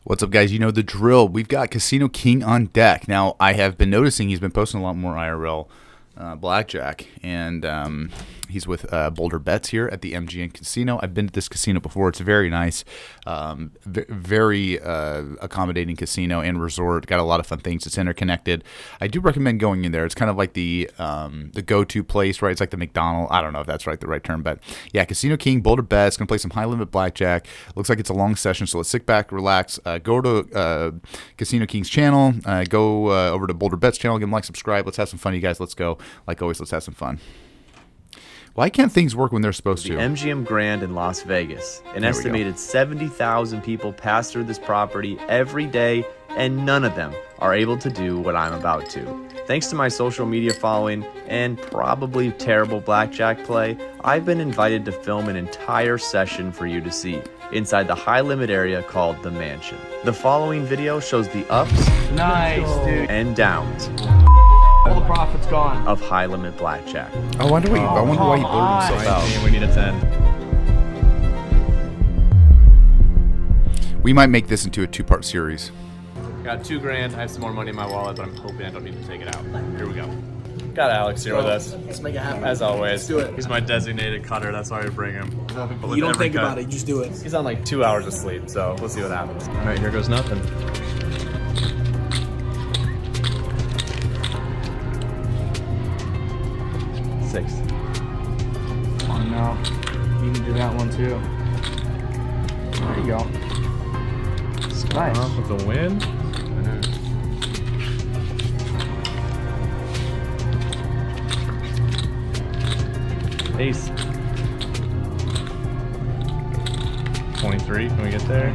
What's up, guys? You know the drill. We've got Casino King on deck. Now, I have been noticing he's been posting a lot more IRL blackjack, and he's with Boulder Bets here at the MGM Casino. I've been to this casino before. It's very nice, very accommodating casino and resort. Got a lot of fun things. It's interconnected. I do recommend going in there. It's kind of like the go-to place, right? It's like the McDonald's. I don't know if that's the right term, but yeah, Casino King, Boulder Bets. Gonna play some high-limit blackjack. Looks like it's a long session, so let's sit back, relax. Go to Casino King's channel. Go over to Boulder Bets channel. Give them a like, subscribe. Let's have some fun, you guys. Let's go. Like always, let's have some fun. Why can't things work when they're supposed to? The MGM Grand in Las Vegas. An estimated 70,000 people pass through this property every day, and none of them are able to do what I'm about to. Thanks to my social media following and probably terrible blackjack play, I've been invited to film an entire session for you to see inside the high-limit area called The Mansion. The following video shows the ups and downs all the profit's gone of high-limit blackjack. I wonder why he blurred himself out. We need a 10. We might make this into a two-part series. Got $2 grand. I have some more money in my wallet, but I'm hoping I don't need to take it out. Here we go. Got Alex here with us. Let's make it happen. As always. Let's do it. He's my designated cutter. That's why we bring him. You don't think about it. You just do it. He's on like 2 hours of sleep, so we'll see what happens. All right, here goes nothing. Six. Come on now. You can do that one too. There you go. Nice. Off with the win. Ace. 23. Can we get there?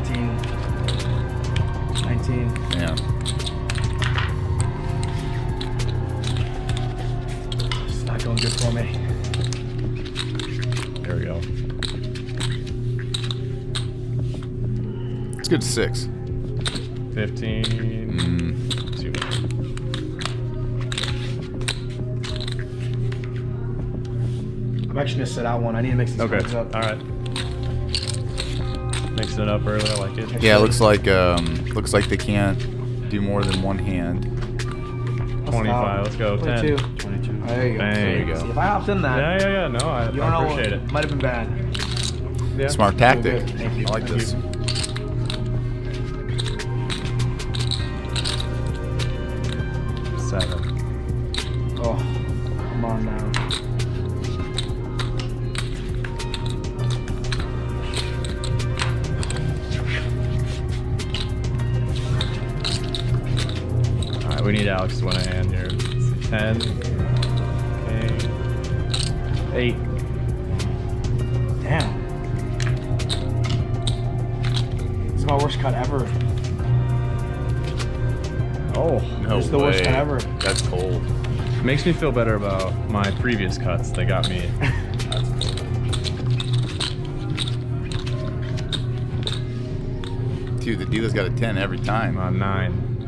19. Yeah. It's not going good for me. There we go. Let's get to 6. 15. Too much. I'm actually gonna sit out one. I need to mix these cards up. All right. Mixing it up early. I like it. Yeah, looks like they can't do more than one hand. 25. Let's go. 22. 10. There you go. There you go. See, if I hopped in that, Yeah. No, I you don't know appreciate it. Might have been bad. Yeah. Smart tactic. Good. Thank you. I like Thank this. you. 7. Oh, come on now. All right, we need Alex to win a hand here. 10. Okay. 8. Damn. This is my worst cut ever. Oh, No It's the worst way. cut ever. That's cold. makes me feel better about my previous cuts. They got me. Dude, the dealer's got a 10 every time. On 9.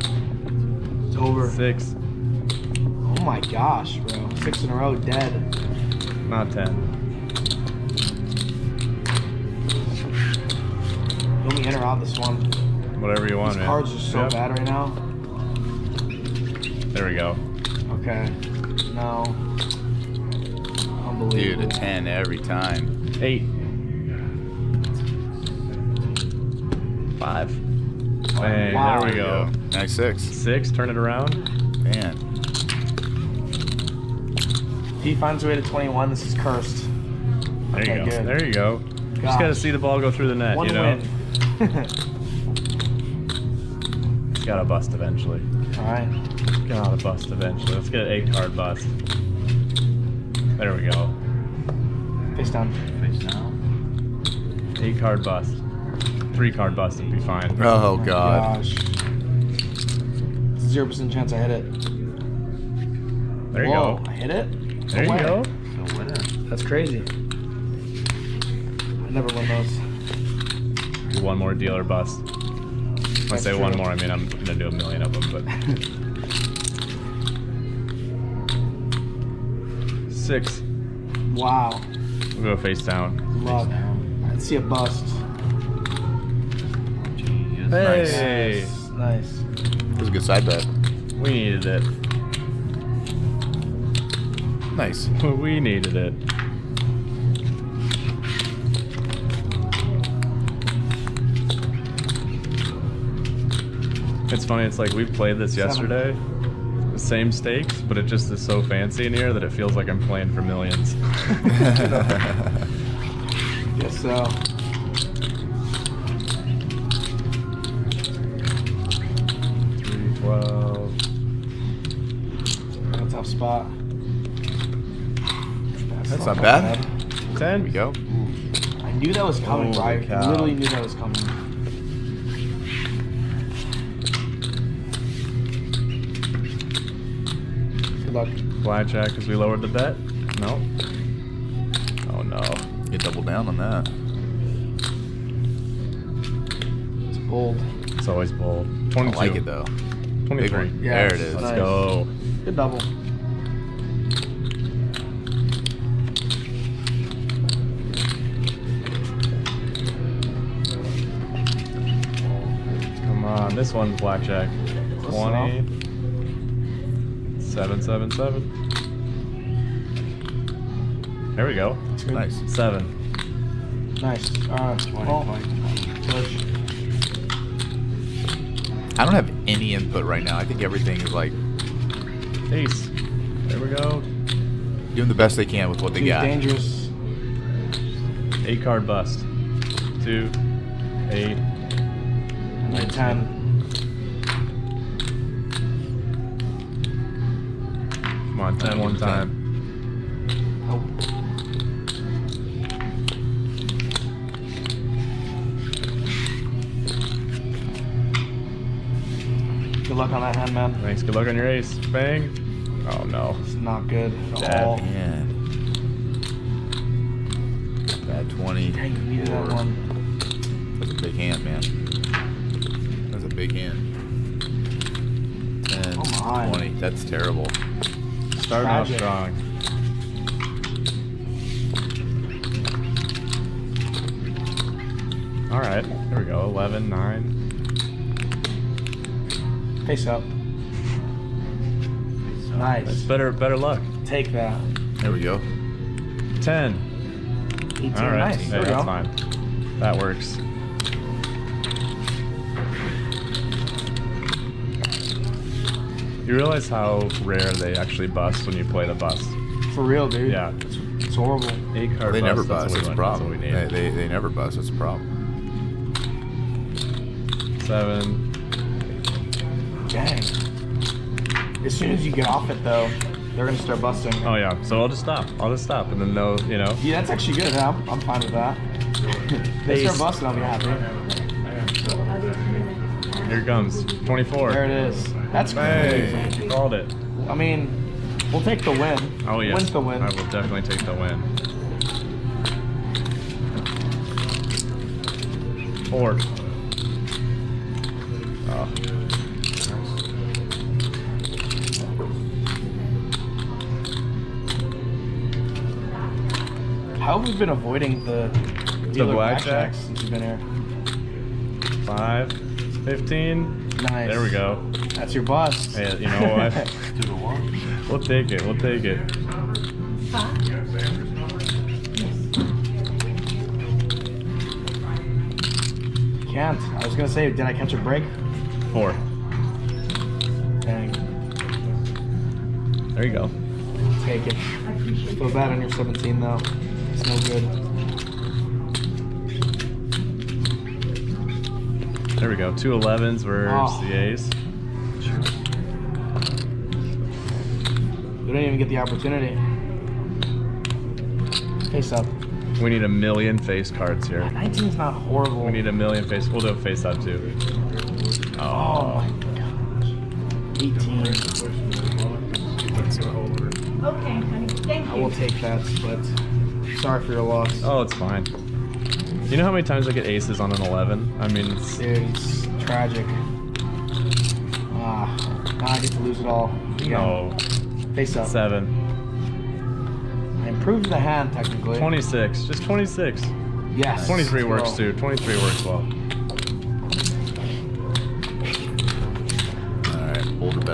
It's over. 6. Oh my gosh, bro. 6 in a row, dead. Not 10. Let me in or out this one. Whatever you want, These man. cards are so Yep. bad right now. There we go. Okay. No. Unbelievable. Dude, a 10 every time. 8. 5. Bang, wow. there we go. Nice 6. 6, turn it around. Man. If he finds a way to 21, this is cursed. There Okay, you go. good. There you go. Just gotta Gosh. see the ball go through the net, One you know? win. It's gotta bust eventually. Alright. Gotta bust eventually. Let's get an 8 card bust. There we go. Face down. 8 card bust. 3 card bust would be fine. Oh, God. Gosh. 0% chance I hit it. There you Whoa, go. I hit it? There No you way. go. That's crazy. I never win those. Do one more dealer bust. When I That's say one true. more, I mean I'm gonna do a million of them, but 6. Wow. We'll go face down. Luck. I'd see a bust. Hey, Nice. That was a good side bet. we needed it. Nice. We needed it. It's funny, it's like we played this yesterday. The same stakes, but it just is so fancy in here that it feels like I'm playing for millions. Guess so. $3.12. A tough spot. That's not bad. 10. There we go. I knew that was coming, bro. I Holy cow. literally knew that was coming. Good luck. Blackjack because we lowered the bet? No. Oh no. You double down on that. It's bold. It's always bold. I 22. like it though. 23. Big one. Yeah, There it is. Let's nice. go. Good double. Come on, this one's blackjack. 20. 777. There we go. Nice. 7. Nice. Well, push. I don't have any input right now. I think everything is like Ace. There we go. doing the best they can with what they He's got. dangerous. 8 card bust. 2. 8. And then 10. Come on, 10 one time. Nope. Good luck on that hand, man. Thanks. Good luck on your ace. Bang. Oh no. It's not good at Bad. all. Man. Bad 20. Dang, you needed that one. That's a big hand, man. That's a big hand. 10, Come on. 20. That's terrible. Starting off Tragic. strong. All right. There we go. 11, 9. Face up. That's Nice. better luck. Take that. There we go. 10. 18. All right. Nice. Hey, There we that's go. fine. That works. You realize how rare they actually bust when you play the bust? For real, dude. Yeah. It's horrible. 8 card They bust. never that's bust. what we That's a want, problem. That's what we need. They never bust. That's a problem. 7. Dang. As soon as you get off it, though, they're gonna start busting. Oh yeah. So I'll just stop. And then they'll, you know. Yeah, that's actually good. Yeah, I'm fine with that. They start Ace. busting, I'll be happy. Here it comes. 24. There it is. That's Hey, crazy. you called it. I mean, we'll take the win. Oh yes. Win's the win. I will definitely take the win. 4. Oh. How have we been avoiding the dealer blackjack? blackjacks since you've been here? 5. 15. Nice. There we go. That's your bust. Hey, you know what? We'll take it. We'll take it. Can't. I was gonna say, did I catch a break? 4. Dang. There you go. Take it. Feel bad on your 17 though. It's no good. There we go. 2 11s versus Oh. the ace. You didn't even get the opportunity. Face up. We need a million face cards here. 19 is not horrible. We need a million face. We'll do a face up too. Oh my gosh. 18. Okay, honey. Thank I you. will take that, but sorry for your loss. Oh, it's fine. You know how many times I get aces on an 11? I mean, it's, Dude, it's tragic. Ah, now I get to lose it all. Again. no. Face up. 7. I improved the hand technically. 26. Just 26. Yes. 23 works Well, too. 23 works well.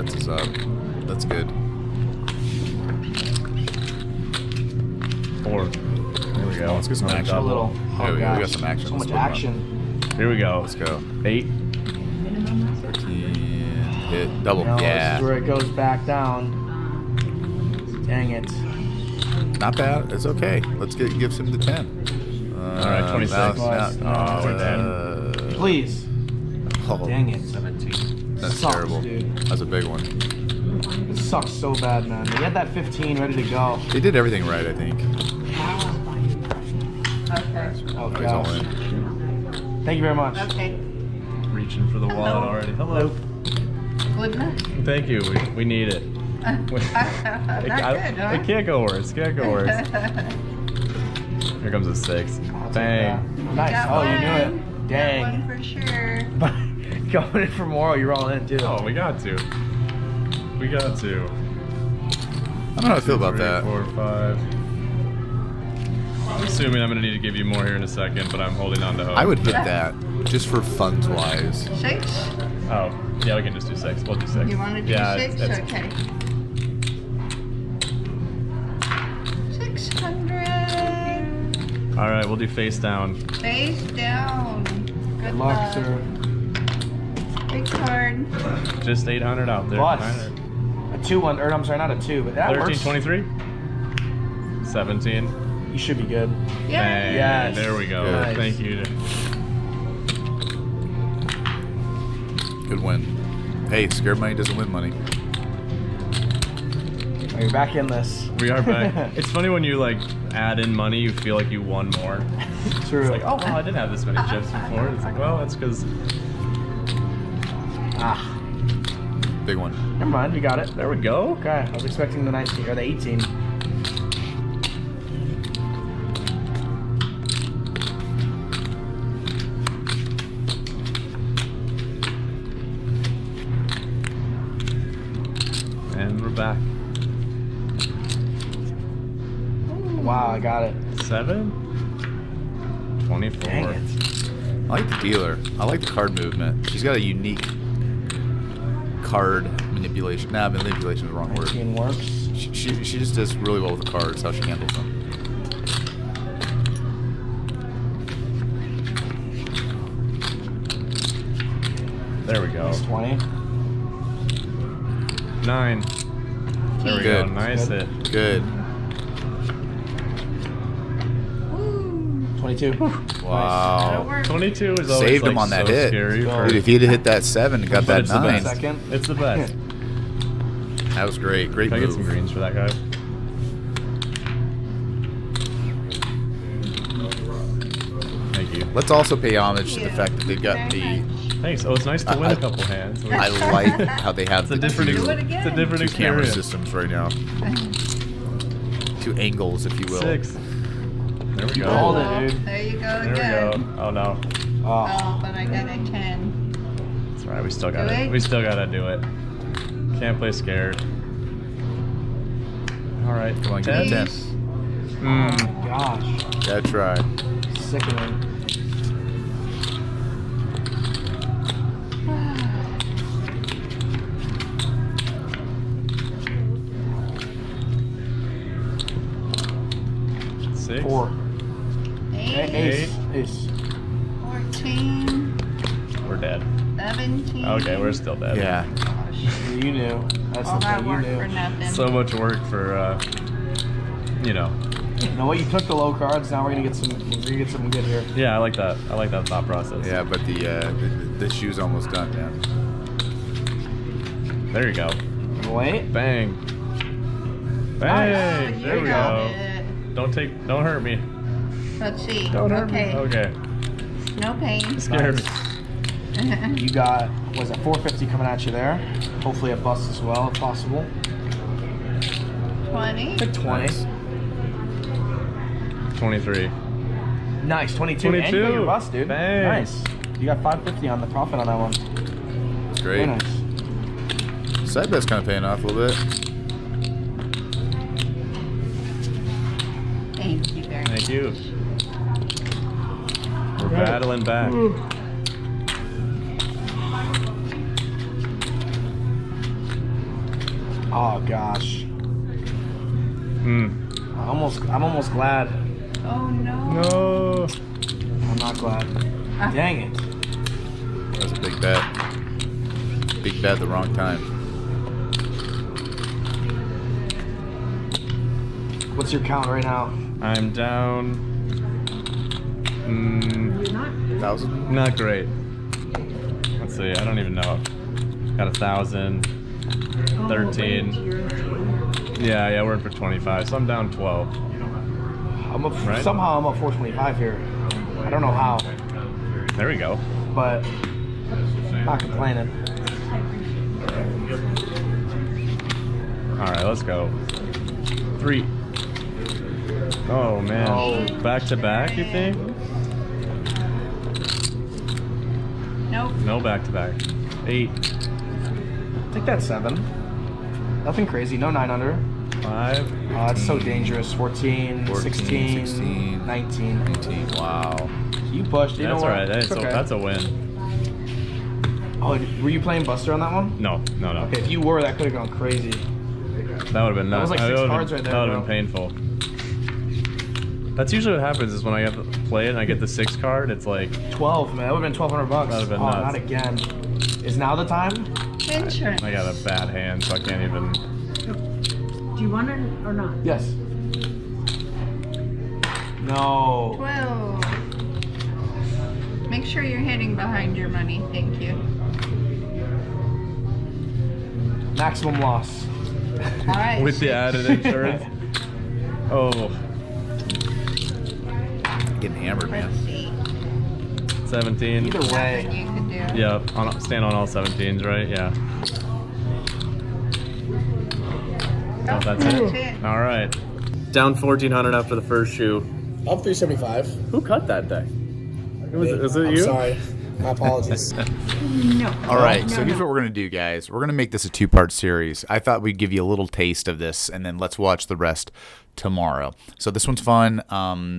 bets is up. That's good. 4. There we go. Let's get some Another action. A little. There Oh we go. We gosh. got some action. So Let's much put 'em up. action. Here we go. Let's go. 8. 13. Hit. Double. No, yeah. This is where it goes back down. Dang it. Not bad. It's okay. Let's give him the 10. All right, 26. Please. Oh, Dang it. 17. that's Sucks, terrible. dude. That's a big one. It sucks so bad, man. He had that 15 ready to go. He did everything right, I think. Okay. Oh, He's all gosh. in. Thank you very much. Okay. Reaching for the wallet Hello. already. Hello. Good enough. Thank you. We need it. Not good, huh? It can't go worse. Can't go worse. Here comes a 6. I'll take Bang. that. Nice. Got Oh, you knew one. it. Dang. Got one for sure. But going in for more, you're all in too. Oh, we got to. We got to. I don't know how I feel about 3, that. 4, 5. I'm assuming I'm gonna need to give you more here in a second, but I'm holding on to hope. I would hit that just for funds wise. 6? Oh, yeah, we can just do 6. We'll do 6. You want to do yeah, 6? it's- Okay. 600. All right, we'll do face down. Face down. Good Good luck, sir. Big card. Just 800 out there. Plus. 900. A 2-1, or I'm sorry, not a 2, but that 13, works. 23. 17. You should be good. Yeah. Bang. Yes. There we go. Nice. Thank you. Good win. Hey, scared money doesn't win money. Oh, you're back in this. We are back. It's funny when you like add in money, you feel like you won more. True. It's like, oh, well, I didn't have this many chips before. It's like, well, that's because Ah, Big one. never mind. You got it. there we go. Okay, I was expecting the 19 or the 18. And we're back. Wow, I got it. 7. 24. Dang it. I like the dealer. I like the card movement. She's got a unique card manipulation. Nah, manipulation is the wrong word. 19 works. She just does really well with the cards, how she handles them. There we go. That's 20. 9. There we Good. go. Nice Good. hit. Good. Woo. 22. That'll Wow. work. 22 is always Saved like, him on that so hit. scary. Go. For, Dude, if he'd have hit that 7 and got but that it's the 9, best. Second. It's the best. that was great. Great Can I get some move. greens for that guy? Thank you. Let's also pay homage to the fact that they've got Very the. much. Thanks. Oh, it's nice to win a couple hands. I like how they have It's a the different, two, Do it again. it's a different two camera experience. systems right now. 2 angles, if you will. 6. There we You go. called it, dude. There you go There we again. go. Oh no. Oh, Oh, but I got a 10. It's alright. We still Do got it. it? We still gotta do it. Can't play scared. All right. Come on, give me 10. Please. Mm. gosh. Yeah, try. Sickening. Six. 4. 8, Ace. Ace. 14, We're dead. 17. Okay, we're still dead. Yeah. Gosh. You knew. That's All the that thing. You work for knew. nothing. So much work for, you know. You know what? You took the low cards. Now we're gonna get some. We're gonna get something good here. Yeah, I like that. I like that thought process. Yeah, but the shoe's almost done, man. There you go. Wait. Bang. Oh, Bang. you There we got go. it. Don't hurt me. Let's see. Don't hurt Okay. me. Okay. No pain. Scared. Nice. You got, was it 450 coming at you there? Hopefully a bust as well, if possible. 20. Pick 20. Nice. 23. Nice, 22. And you got 22. your bust, dude. Bang. Nice. You got 550 on the profit on that one. That's Very great. nice. Side bet's kind of paying off a little bit. Thank you very much. Thank you. We're Okay. battling back. Oh gosh. Hmm. I'm almost glad. Oh no. No. I'm not glad. Dang it. That was a big bet. Big bet at the wrong time. What's your count right now? I'm down. 1,000? Not great. Let's see. I don't even know. Got 1,000. 13. Yeah, we're in for 25. So I'm down 12. Right? Somehow I'm up 425 here. I don't know how, There we go. but not complaining. All right, let's go. 3. Oh man. Oh. Back to back, you think? Nope. No back to back. 8. Take that 7. Nothing crazy. No 9 under. 5. Oh, that's so dangerous. 14, 16, 16, 19. 19. Wow. You pushed. You know That's what? all right. It's okay. That's a win. Oh, were you playing Buster on that one? No. Okay, if you were, that could have gone crazy. That would have been nuts. was like 6 cards right there, That would have bro. been painful. That's usually what happens is when I get to play it and I get the 6 card, it's like 12, man. That would have been $1,200. That would've been oh, nuts. not again. Is now the time? Insurance. I got a bad hand, so I can't even. Do you want it or not? Yes. No. 12. Make sure you're hitting behind your money. Thank you. Maximum loss. All right. With the added insurance. Oh, Getting hammered, man. Let's see. 17. Either Nothing way. you can do. Yep, stand on all 17s, right? Yeah. Oh, that's it. All right. Down 1,400 after the first shoe. Up 375. Who cut that day? Was it I'm you? sorry. My apologies. No. All right, No, so here's what we're going to do, guys. We're going to make this a 2-part series. I thought we'd give you a little taste of this, and then let's watch the rest tomorrow. So this one's fun.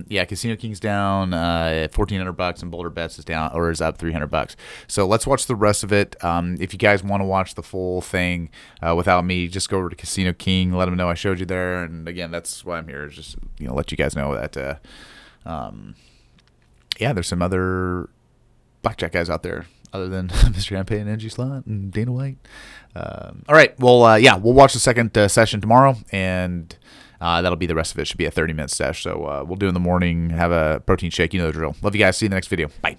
Yeah, Casino King's down $1,400, and Boulder Bets is down or is up $300. So let's watch the rest of it. If you guys want to watch the full thing without me, just go over to Casino King. Let them know I showed you there. And again, that's why I'm here. Is just let you guys know that. Yeah, there's some other blackjack guys out there other than Mr. Ampey and NG Slot and Dana White. All right. Well, yeah, we'll watch the second session tomorrow, and that'll be the rest of it. Should be a 30-minute sesh. So we'll do in the morning, have a protein shake. You know the drill. Love you guys. See you in the next video. Bye.